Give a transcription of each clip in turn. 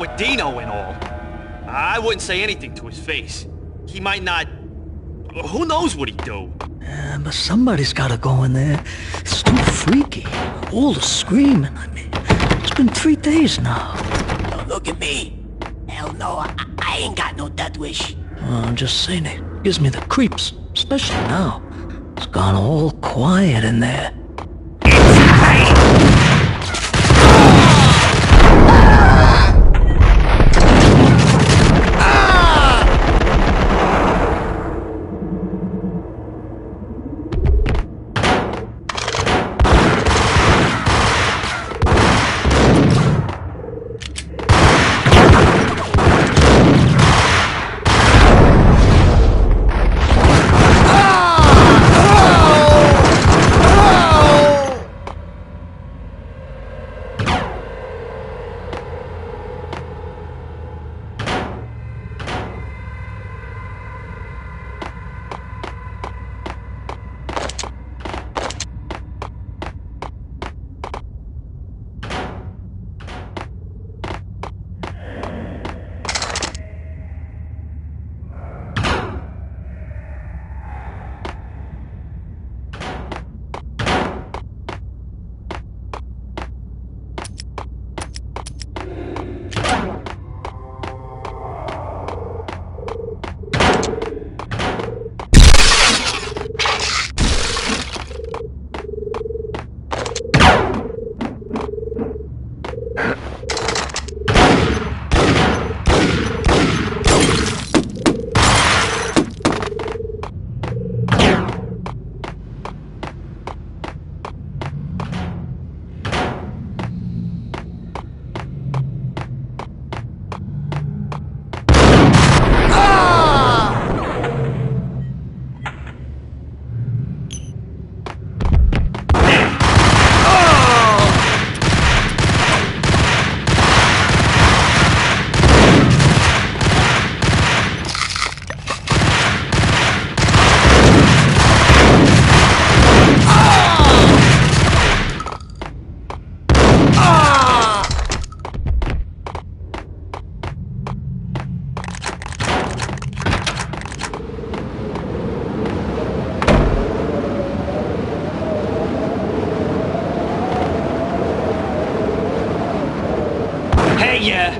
with Dino and all, I wouldn't say anything to his face. He might not... Who knows what he'd do? But somebody's gotta go in there. It's too freaky. All the screaming. I mean, it's been 3 days now. Don't look at me. Hell no, I ain't got no death wish. I'm just saying, it gives me the creeps. Especially now. It's gone all quiet in there. Yeah.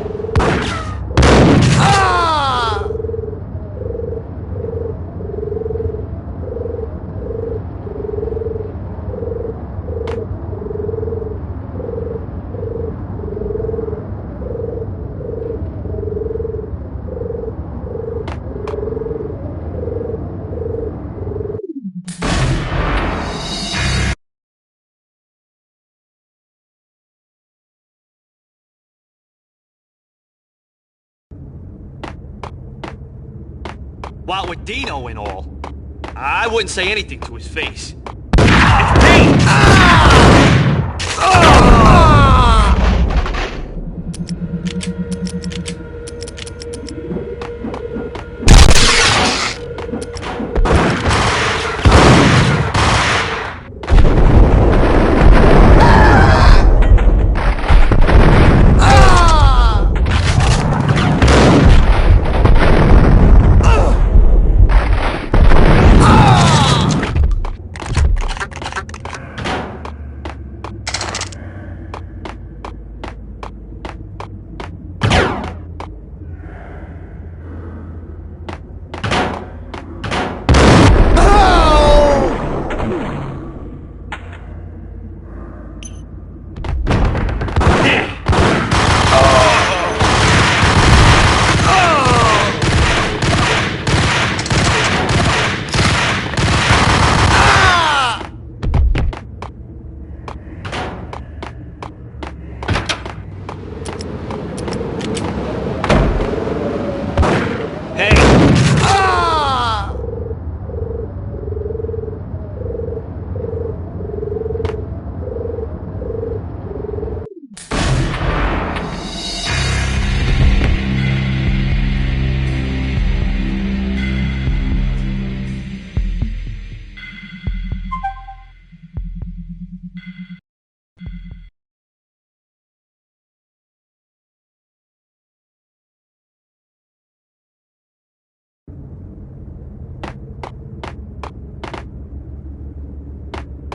What with Dino and all, I wouldn't say anything to his face. It's me!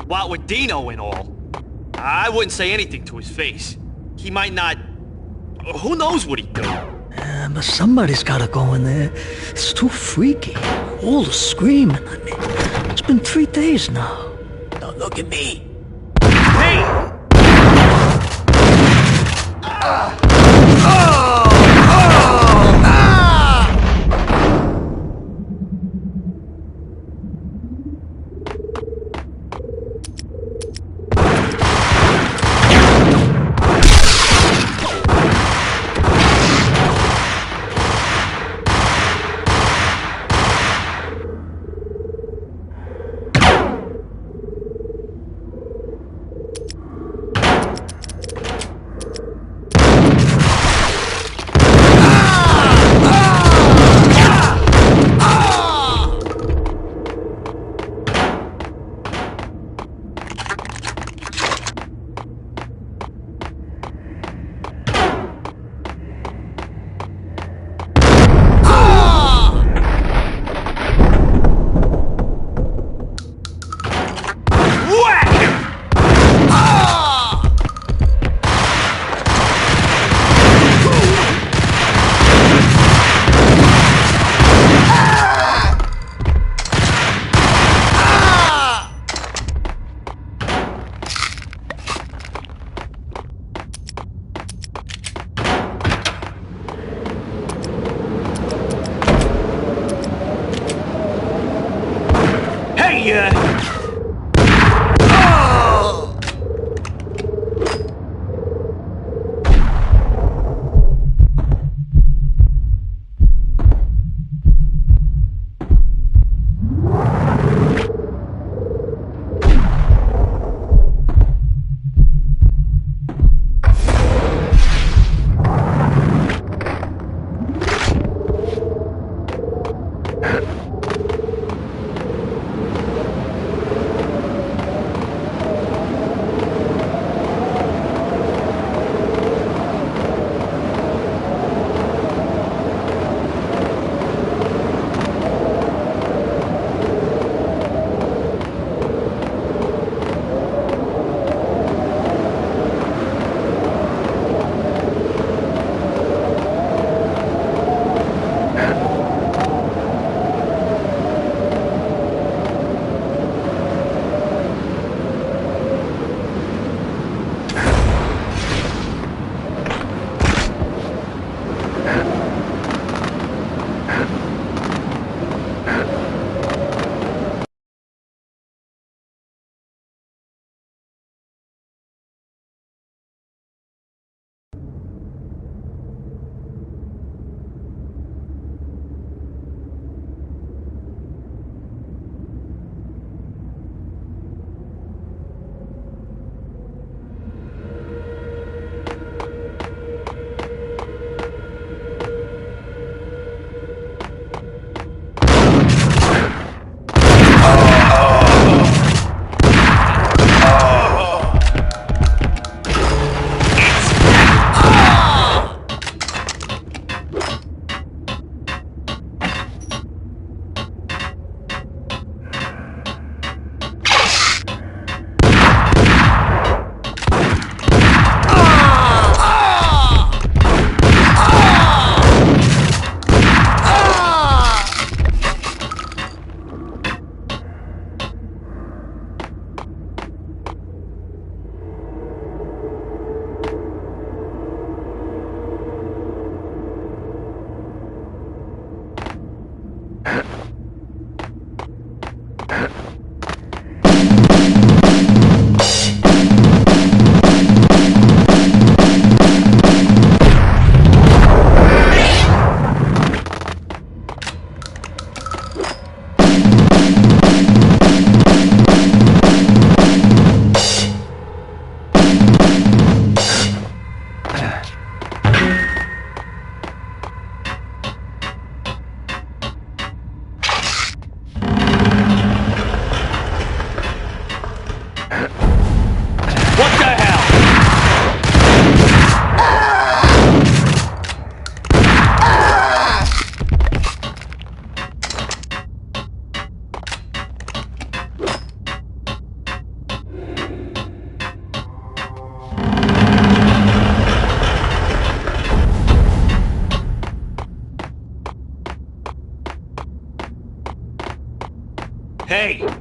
What with Dino and all. I wouldn't say anything to his face. He might not... Who knows what he'd do? But somebody's gotta go in there. It's too freaky. All the screaming. I mean, it's been 3 days now. Don't look at me. Hey! way!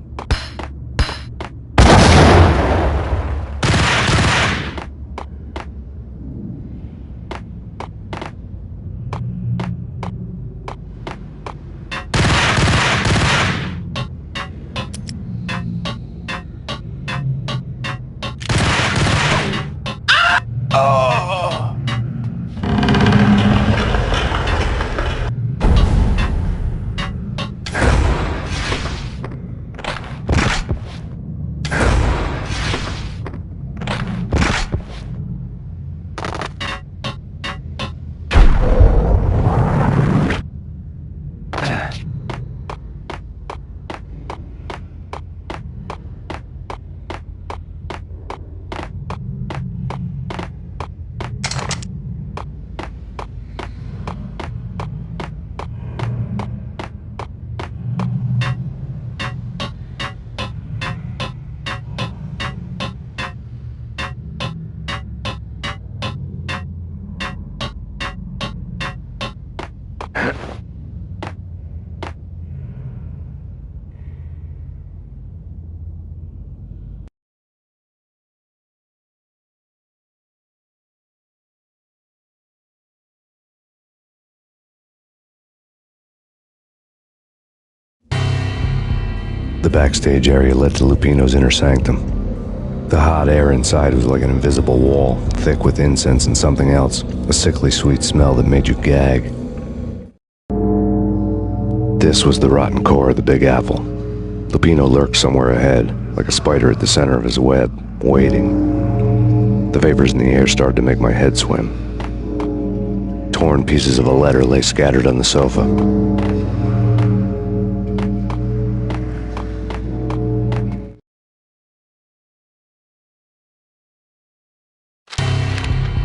The backstage area led to Lupino's inner sanctum. The hot air inside was like an invisible wall, thick with incense and something else, a sickly sweet smell that made you gag. This was the rotten core of the Big Apple. Lupino lurked somewhere ahead, like a spider at the center of his web, waiting. The vapors in the air started to make my head swim. Torn pieces of a letter lay scattered on the sofa.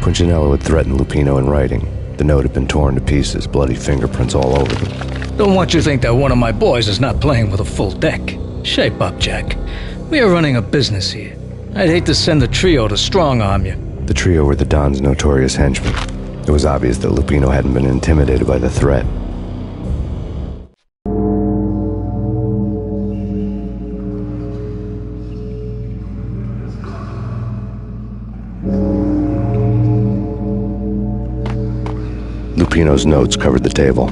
Punchinello had threatened Lupino in writing. The note had been torn to pieces, bloody fingerprints all over them. Don't want you to think that one of my boys is not playing with a full deck. Shape up, Jack. We are running a business here. I'd hate to send the trio to strong-arm you. The trio were the Don's notorious henchmen. It was obvious that Lupino hadn't been intimidated by the threat. Lupino's notes covered the table.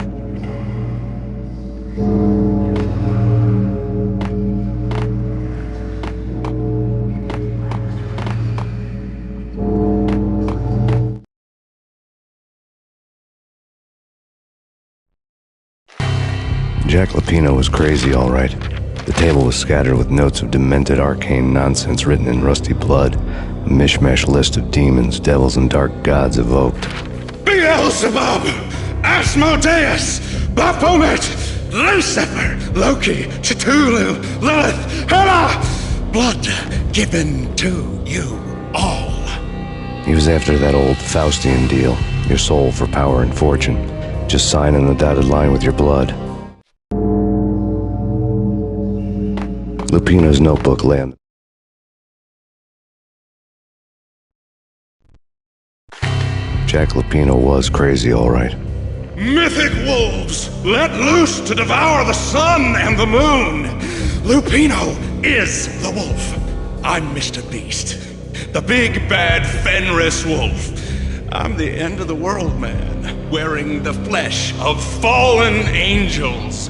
Jack Lupino was crazy, all right. The table was scattered with notes of demented arcane nonsense written in rusty blood, a mishmash list of demons, devils, and dark gods evoked. Beelzebub, Asmodeus, Baphomet, Lucifer, Loki, Cthulhu, Lilith, Hela! Blood given to you all. He was after that old Faustian deal, your soul for power and fortune. Just sign on the dotted line with your blood. Lupino's notebook lay on. Jack Lupino was crazy, all right. Mythic wolves, let loose to devour the sun and the moon. Lupino is the wolf. I'm Mr. Beast, the big bad Fenris wolf. I'm the end of the world man, wearing the flesh of fallen angels.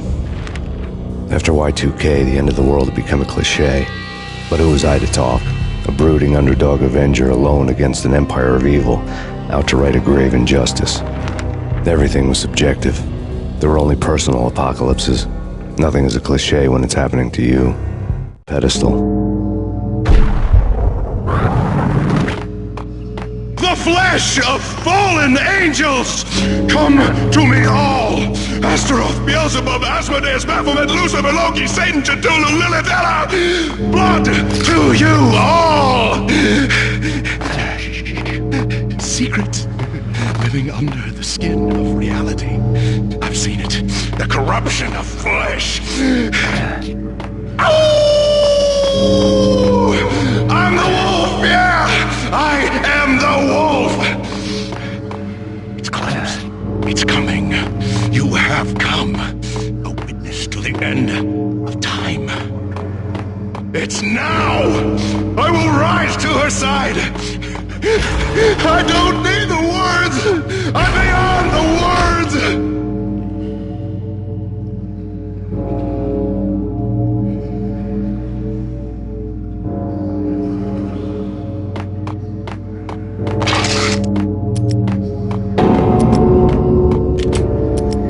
After Y2K, the end of the world had become a cliché. But who was I to talk? A brooding underdog avenger alone against an empire of evil, out to right a grave injustice. Everything was subjective. There were only personal apocalypses. Nothing is a cliché when it's happening to you. Pedestal. The flesh of fallen angels! Come to me all! Astaroth, Beelzebub, Asmodeus, Baphomet, Lucifer, Loki, Satan, Cthulhu, Lilith, Hela! Blood to you all! Secret, living under the skin of reality. I've seen it. The corruption of flesh. Ow! I'm the wolf, yeah! I am the wolf! It's close. It's coming. You have come. A witness to the end of time. It's now! I will rise to her side! I don't need the words! I'm beyond the words!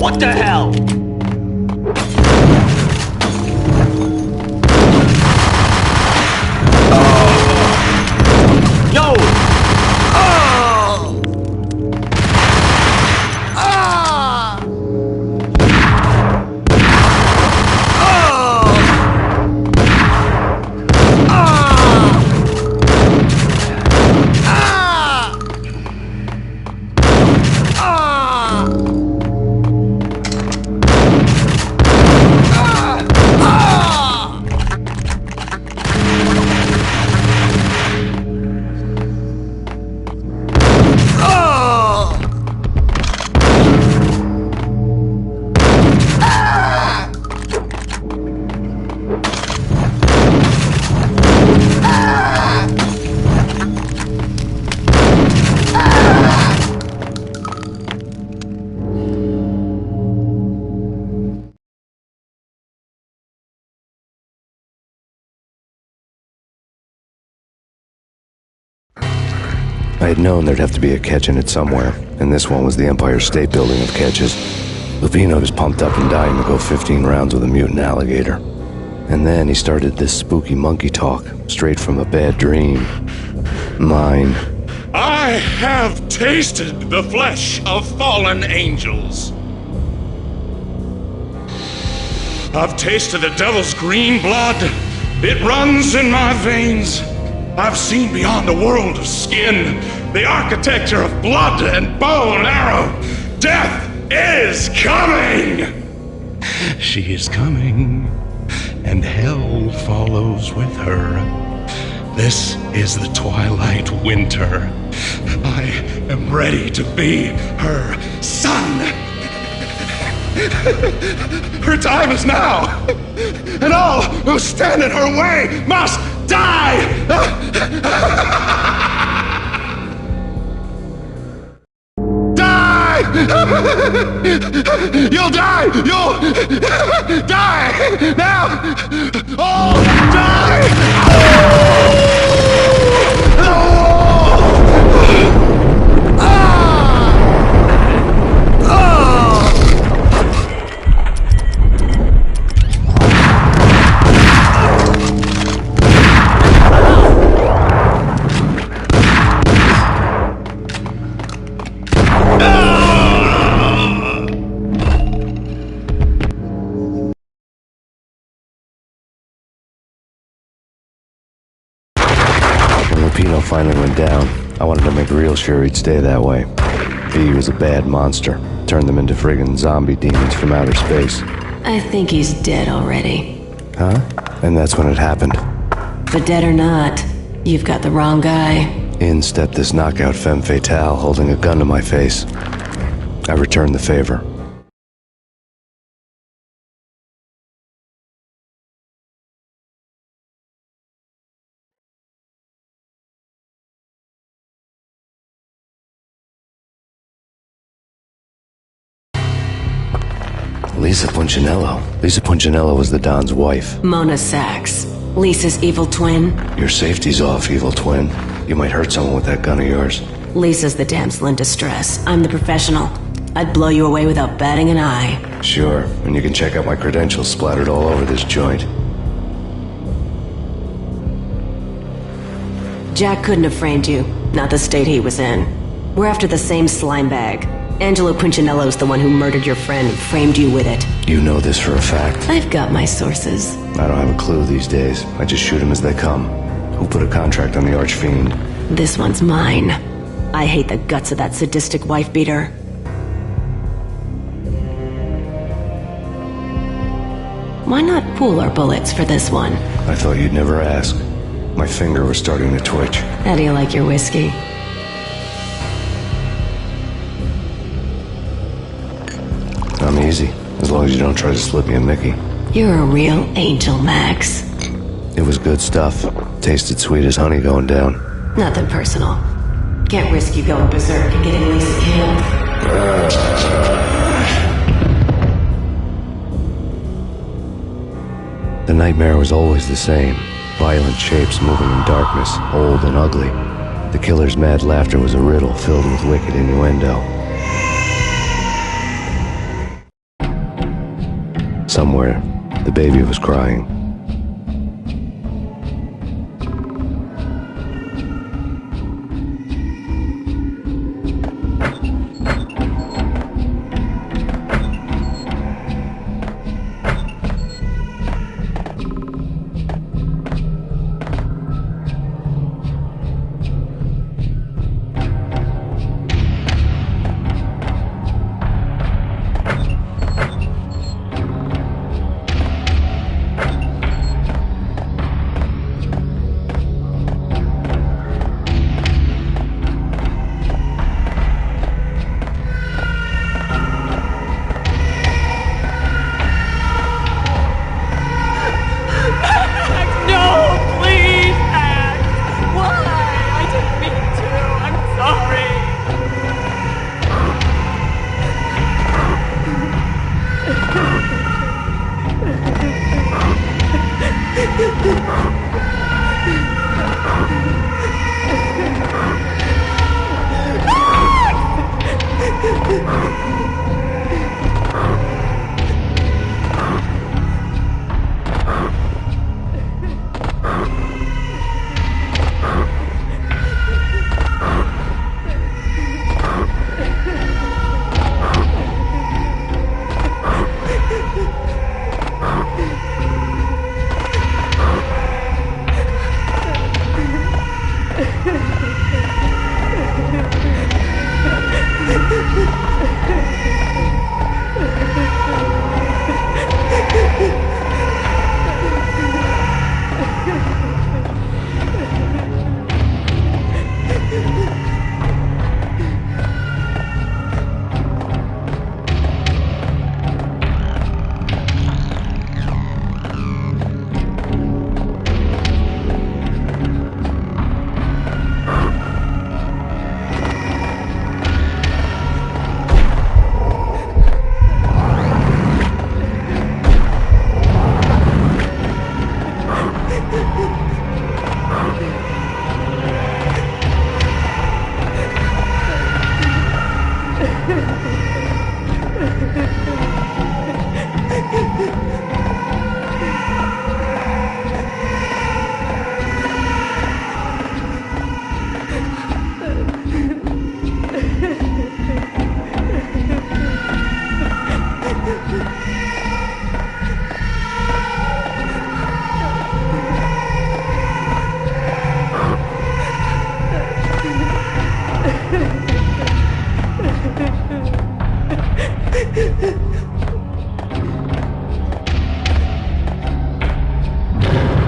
What the hell? Yo! I had known there'd have to be a catch in it somewhere, and this one was the Empire State Building of catches. Lupino was pumped up and dying to go 15 rounds with a mutant alligator. And then he started this spooky monkey talk, straight from a bad dream. Mine. I have tasted the flesh of fallen angels. I've tasted the devil's green blood. It runs in my veins. I've seen beyond the world of skin, the architecture of blood and bow and arrow. Death is coming! She is coming, and hell follows with her. This is the twilight winter. I am ready to be her son. Her time is now, and all who stand in her way must die! Die! You'll die! You'll die! Now! Oh, die! Lupino finally went down. I wanted to make real sure he'd stay that way. V was a bad monster. Turned them into friggin' zombie demons from outer space. I think he's dead already. Huh? And that's when it happened. But dead or not, you've got the wrong guy. In stepped this knockout femme fatale holding a gun to my face. I returned the favor. Lisa Punchinello. Lisa Punchinello was the Don's wife. Mona Sachs. Lisa's evil twin. Your safety's off, evil twin. You might hurt someone with that gun of yours. Lisa's the damsel in distress. I'm the professional. I'd blow you away without batting an eye. Sure, and you can check out my credentials splattered all over this joint. Jack couldn't have framed you. Not the state he was in. We're after the same slime bag. Angelo Punchinello's the one who murdered your friend and framed you with it. You know this for a fact. I've got my sources. I don't have a clue these days. I just shoot them as they come. Who put a contract on the Archfiend? This one's mine. I hate the guts of that sadistic wife-beater. Why not pool our bullets for this one? I thought you'd never ask. My finger was starting to twitch. How do you like your whiskey? I'm easy, as long as you don't try to slip me a Mickey. You're a real angel, Max. It was good stuff. Tasted sweet as honey going down. Nothing personal. Can't risk you going berserk and getting Lisa killed. The nightmare was always the same. Violent shapes moving in darkness, old and ugly. The killer's mad laughter was a riddle filled with wicked innuendo. Somewhere, the baby was crying.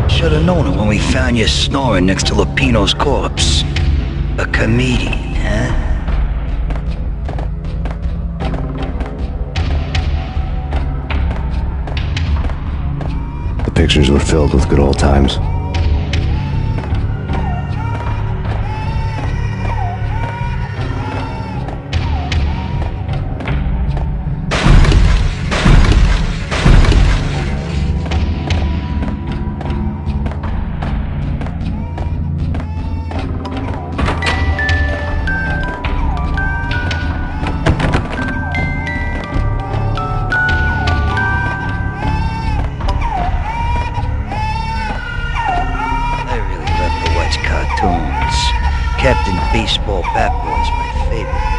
Should've known it when we found you snoring next to Lupino's corpse. A comedian, huh? The pictures were filled with good old times. Captain Baseball Bat Boy's my favorite.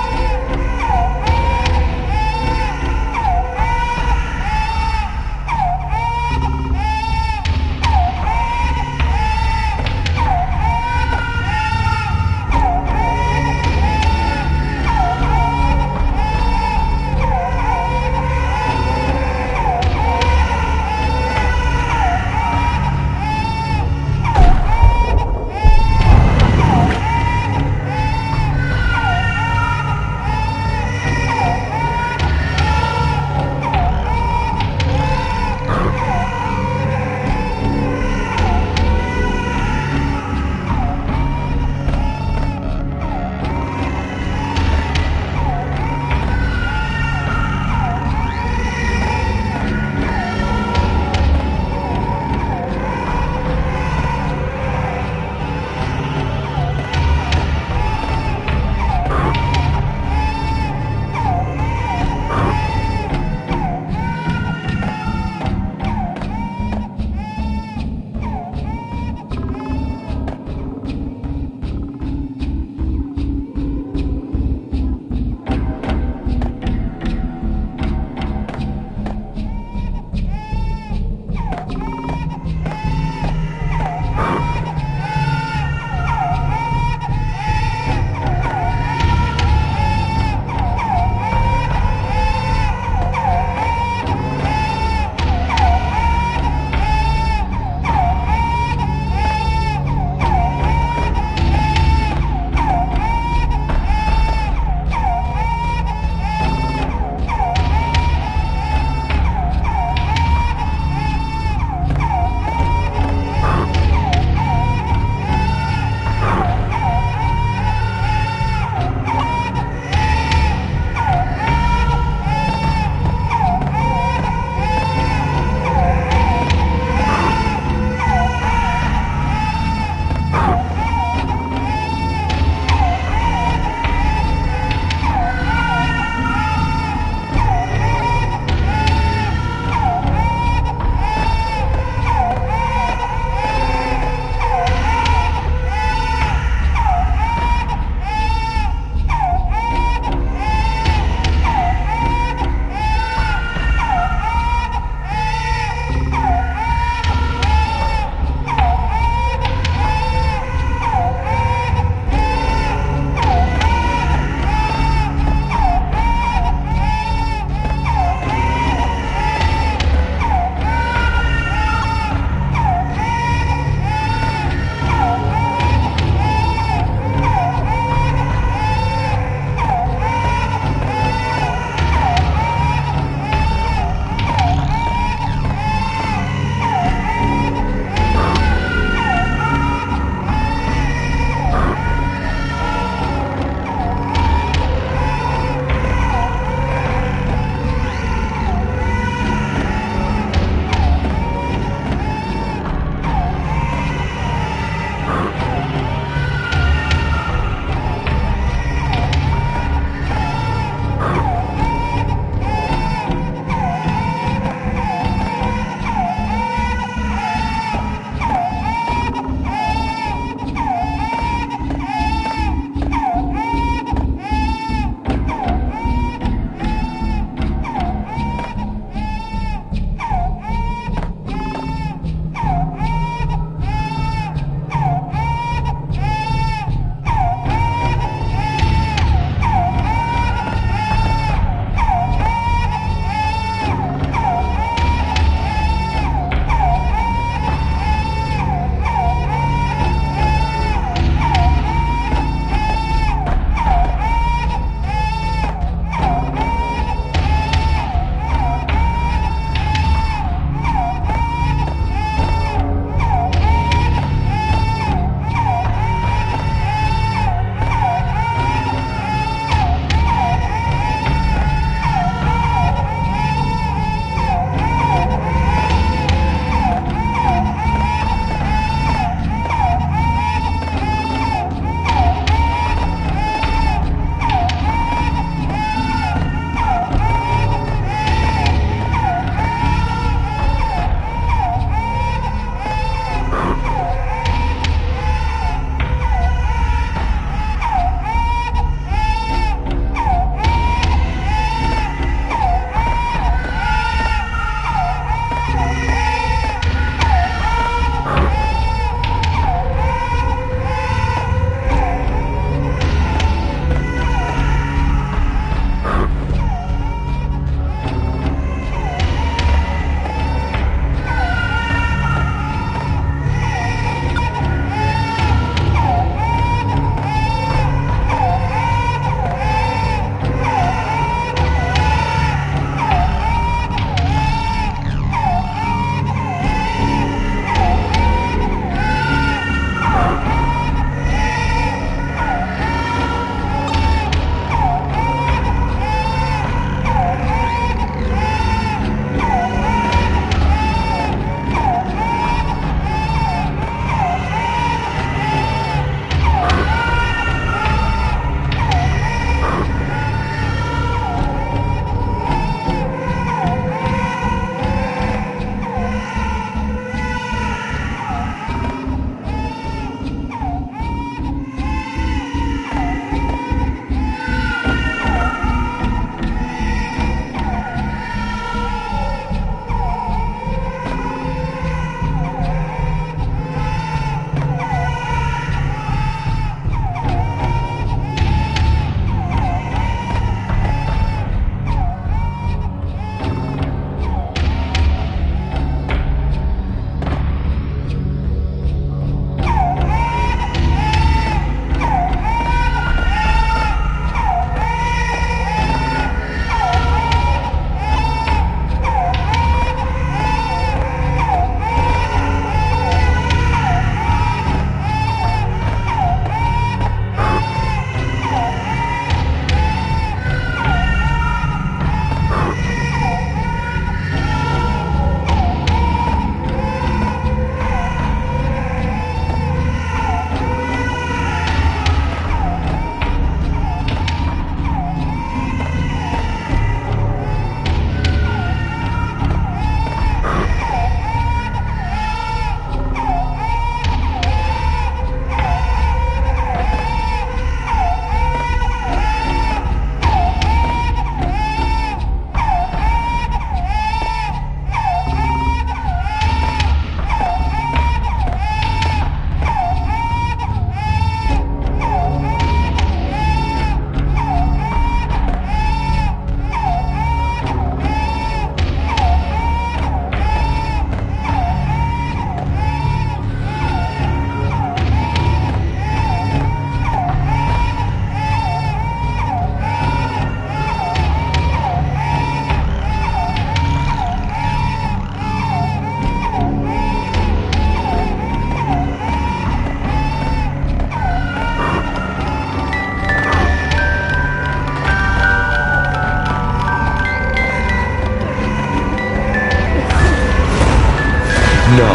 No.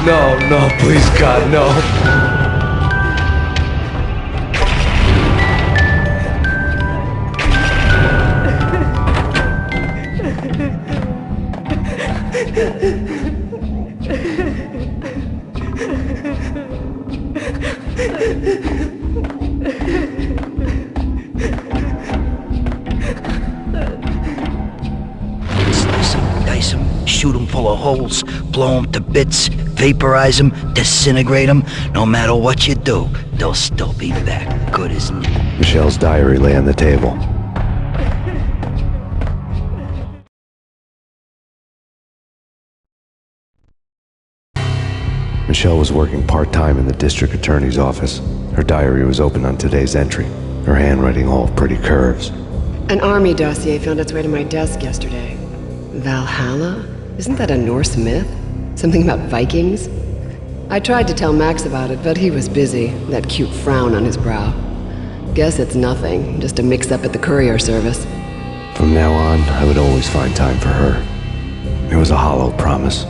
No, no, please, God, no. Slice them, dice them, shoot them full of holes, blow them to bits, vaporize them, disintegrate them. No matter what you do, they'll still be back, good as new. Michelle's diary lay on the table. Michelle was working part-time in the district attorney's office. Her diary was open on today's entry, her handwriting all pretty curves. An army dossier found its way to my desk yesterday. Valhalla? Isn't that a Norse myth? Something about Vikings? I tried to tell Max about it, but he was busy, that cute frown on his brow. Guess it's nothing, just a mix-up at the courier service. From now on, I would always find time for her. It was a hollow promise.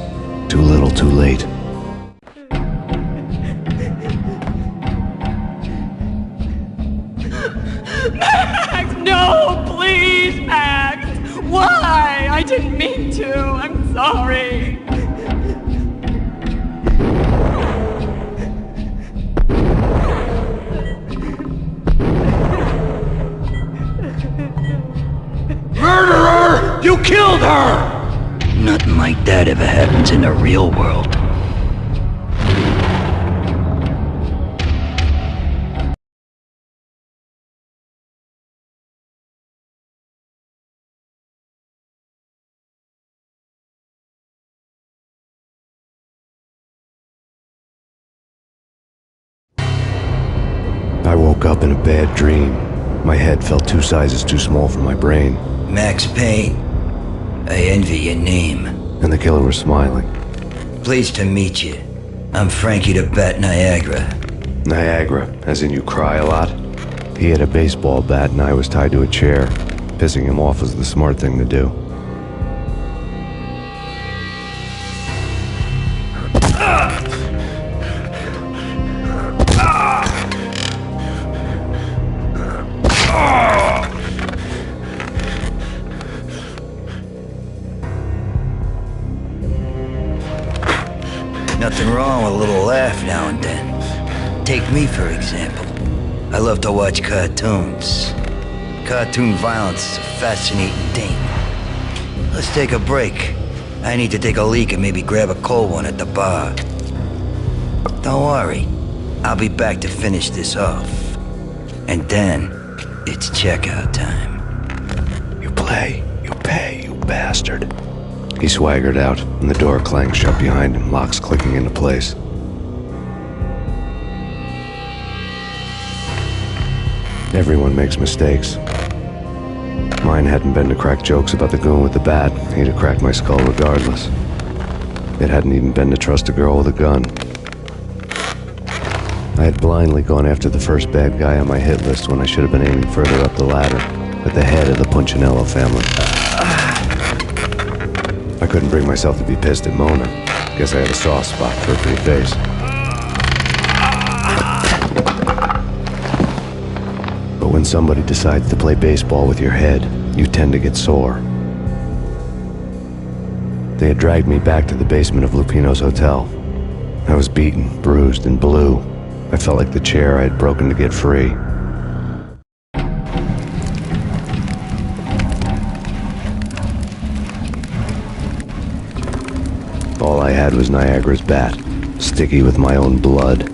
Too little, too late. Max, no, please, Max! Why? I didn't mean to. I'm sorry. Murderer! You killed her! Nothing like that ever happens in the real world. I woke up in a bad dream. My head felt 2 sizes too small for my brain, Max Payne, I envy your name. and the killer was smiling. Pleased to meet you. I'm Frankie the Bat Niagara. Niagara, as in you cry a lot? He had a baseball bat and I was tied to a chair. Pissing him off was the smart thing to do. Nothing wrong with a little laugh now and then. Take me, for example. I love to watch cartoons. Cartoon violence is a fascinating thing. Let's take a break. I need to take a leak and maybe grab a cold one at the bar. Don't worry. I'll be back to finish this off. And then, it's checkout time. You play, you pay, you bastard. He swaggered out, and the door clanged shut behind him, locks clicking into place. Everyone makes mistakes. Mine hadn't been to crack jokes about the goon with the bat. He'd have cracked my skull regardless. It hadn't even been to trust a girl with a gun. I had blindly gone after the first bad guy on my hit list when I should have been aiming further up the ladder, at the head of the Punchinello family. I couldn't bring myself to be pissed at Mona. Guess I had a soft spot for her pretty face. But when somebody decides to play baseball with your head, you tend to get sore. They had dragged me back to the basement of Lupino's hotel. I was beaten, bruised, and blue. I felt like the chair I had broken to get free. All I had was Niagara's bat, sticky with my own blood.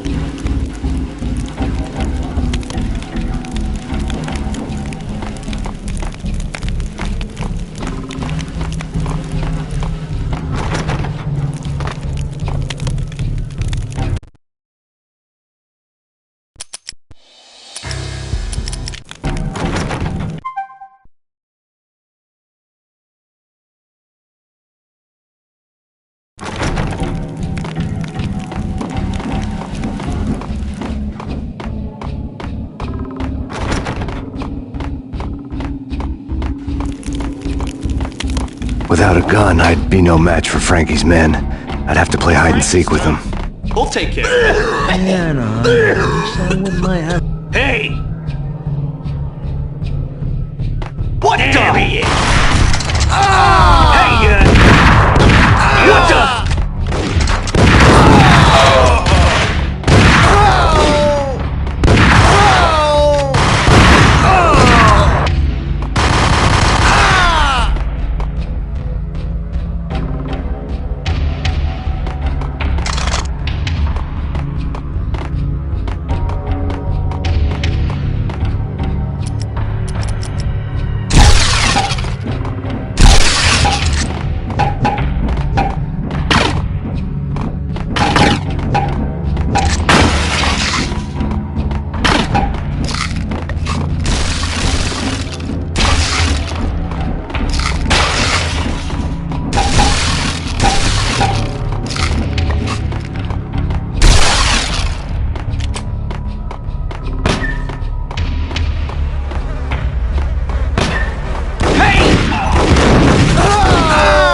Without a gun, I'd be no match for Frankie's men. I'd have to play hide and seek with them. We'll take care of it. Yeah, no, I wouldn't mind having... Hey! What the? He is. Hey, what the?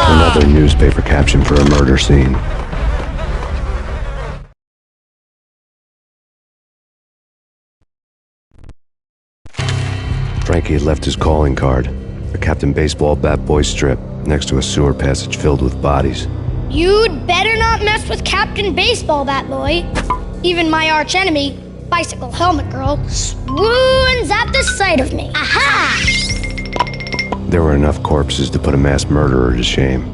Another newspaper caption for a murder scene. Frankie had left his calling card, a Captain Baseball Bat Boy strip, next to a sewer passage filled with bodies. You'd better not mess with Captain Baseball, Bat Boy. Even my archenemy, Bicycle Helmet Girl, swoons at the sight of me. Aha! There were enough corpses to put a mass murderer to shame.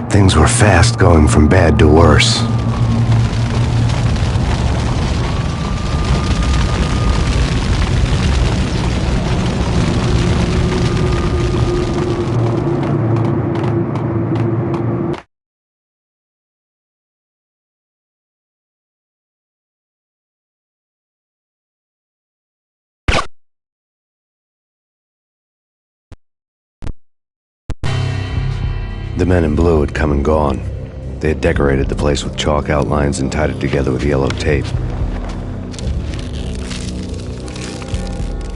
Things were fast going from bad to worse. The men in blue had come and gone. They had decorated the place with chalk outlines and tied it together with yellow tape.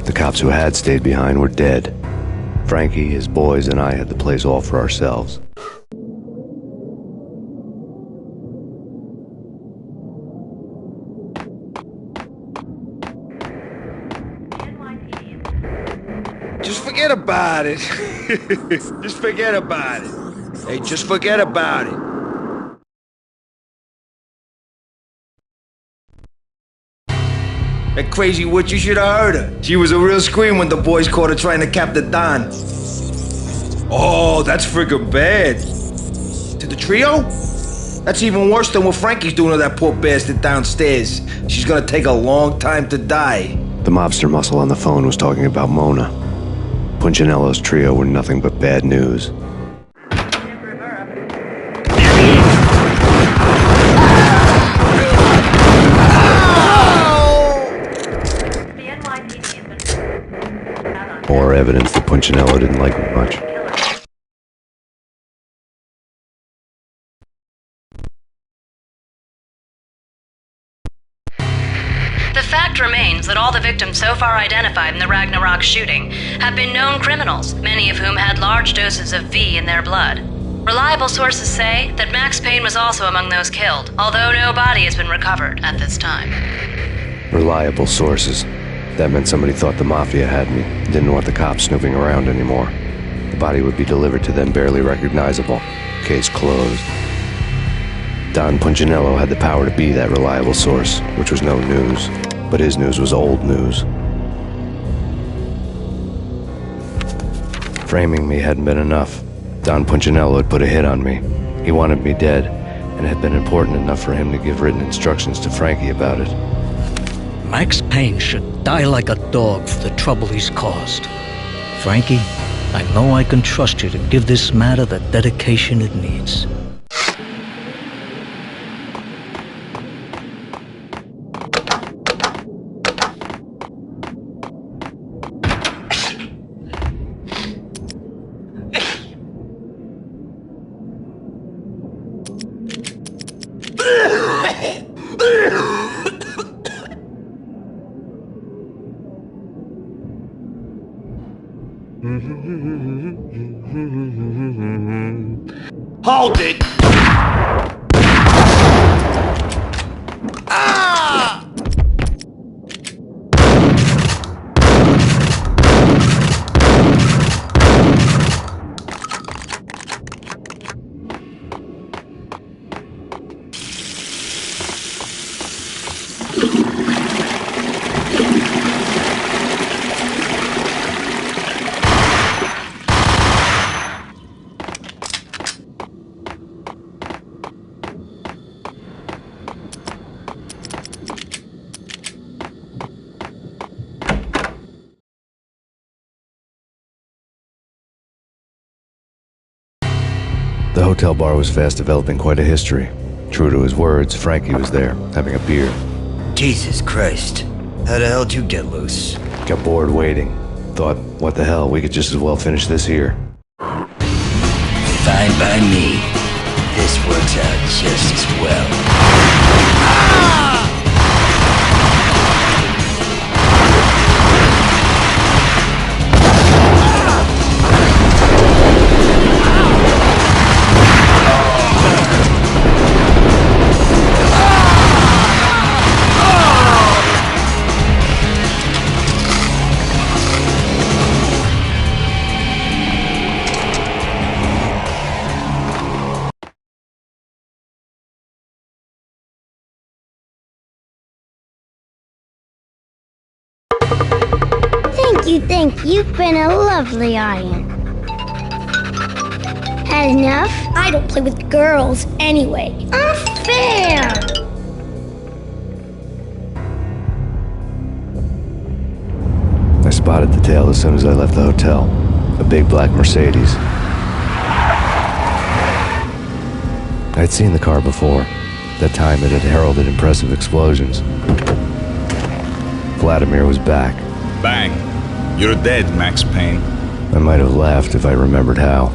The cops who had stayed behind were dead. Frankie, his boys, and I had the place all for ourselves. Just forget about it. Just forget about it. Hey, just forget about it. That crazy witch, you should have heard her. She was a real scream when the boys caught her trying to cap the Don. Oh, that's friggin' bad. To the trio? That's even worse than what Frankie's doing to that poor bastard downstairs. She's gonna take a long time to die. The mobster muscle on the phone was talking about Mona. Punchinello's trio were nothing but bad news. More evidence that Punchinello didn't like me much. The fact remains that all the victims so far identified in the Ragnarok shooting have been known criminals, many of whom had large doses of V in their blood. Reliable sources say that Max Payne was also among those killed, although no body has been recovered at this time. Reliable sources. That meant somebody thought the Mafia had me, didn't want the cops snooping around anymore. The body would be delivered to them barely recognizable. Case closed. Don Punchinello had the power to be that reliable source, which was no news. But his news was old news. Framing me hadn't been enough. Don Punchinello had put a hit on me. He wanted me dead, and it had been important enough for him to give written instructions to Frankie about it. Max Payne should die like a dog for the trouble he's caused. Frankie, I know I can trust you to give this matter the dedication it needs. Hold it! Ah! The hotel bar was fast developing quite a history. True to his words, Frankie was there, having a beer. Jesus Christ. How the hell did you get loose? Got bored waiting. Thought, what the hell, we could just as well finish this here. Fine by me. This works out just as well. Thank you. You've been a lovely audience. Had enough? I don't play with girls anyway. Unfair! I spotted the tail as soon as I left the hotel. A big black Mercedes. I'd seen the car before. That time it had heralded impressive explosions. Vladimir was back. Bang. You're dead, Max Payne. I might have laughed if I remembered how.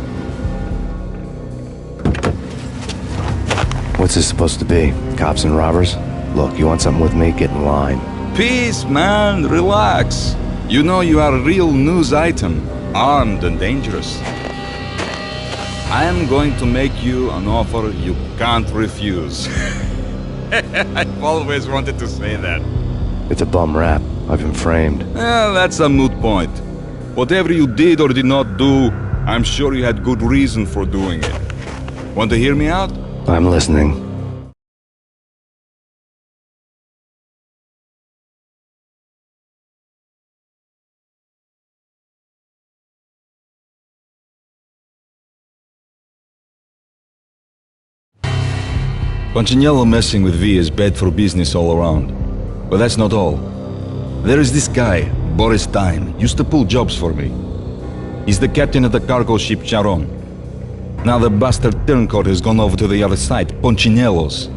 What's this supposed to be? Cops and robbers? Look, you want something with me? Get in line. Peace, man. Relax. You know you are a real news item. Armed and dangerous. I am going to make you an offer you can't refuse. I've always wanted to say that. It's a bum rap. I've been framed. Well, that's a moot point. Whatever you did or did not do, I'm sure you had good reason for doing it. Want to hear me out? I'm listening. Punchinello messing with V is bad for business all around. But that's not all. There is this guy, Boris Time, used to pull jobs for me. He's the captain of the cargo ship Charon. Now the bastard turncoat has gone over to the other side, Punchinello's.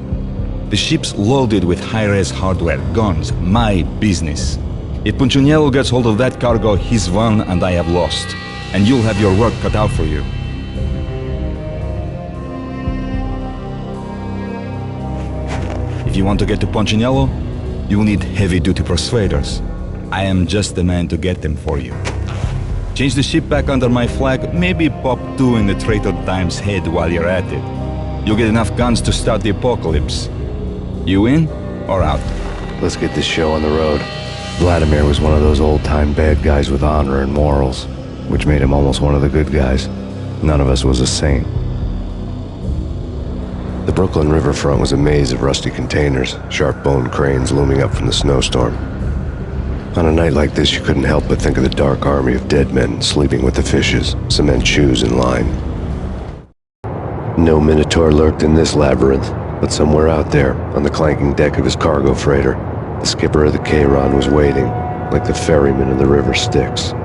The ship's loaded with high-res hardware, guns, my business. If Punchinello gets hold of that cargo, he's won and I have lost. And you'll have your work cut out for you. If you want to get to Punchinello, you'll need heavy-duty persuaders. I am just the man to get them for you. Change the ship back under my flag, maybe pop 2 in the Traitor Time's head while you're at it. You'll get enough guns to start the apocalypse. You in or out? Let's get this show on the road. Vladimir was one of those old-time bad guys with honor and morals, which made him almost one of the good guys. None of us was a saint. The Brooklyn riverfront was a maze of rusty containers, sharp-boned cranes looming up from the snowstorm. On a night like this, you couldn't help but think of the dark army of dead men sleeping with the fishes, cement shoes in line. No Minotaur lurked in this labyrinth, but somewhere out there, on the clanking deck of his cargo freighter, the skipper of the Charon was waiting, like the ferryman in the river Styx.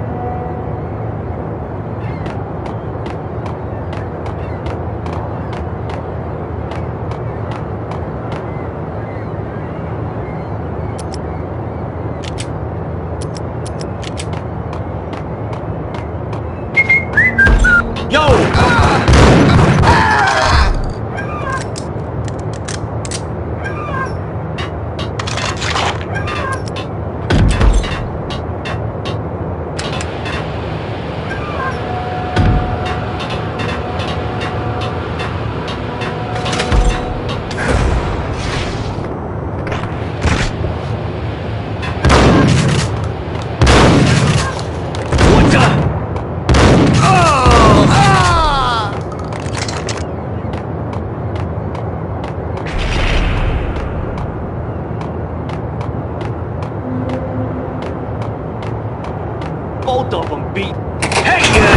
Both of them beat. Hey!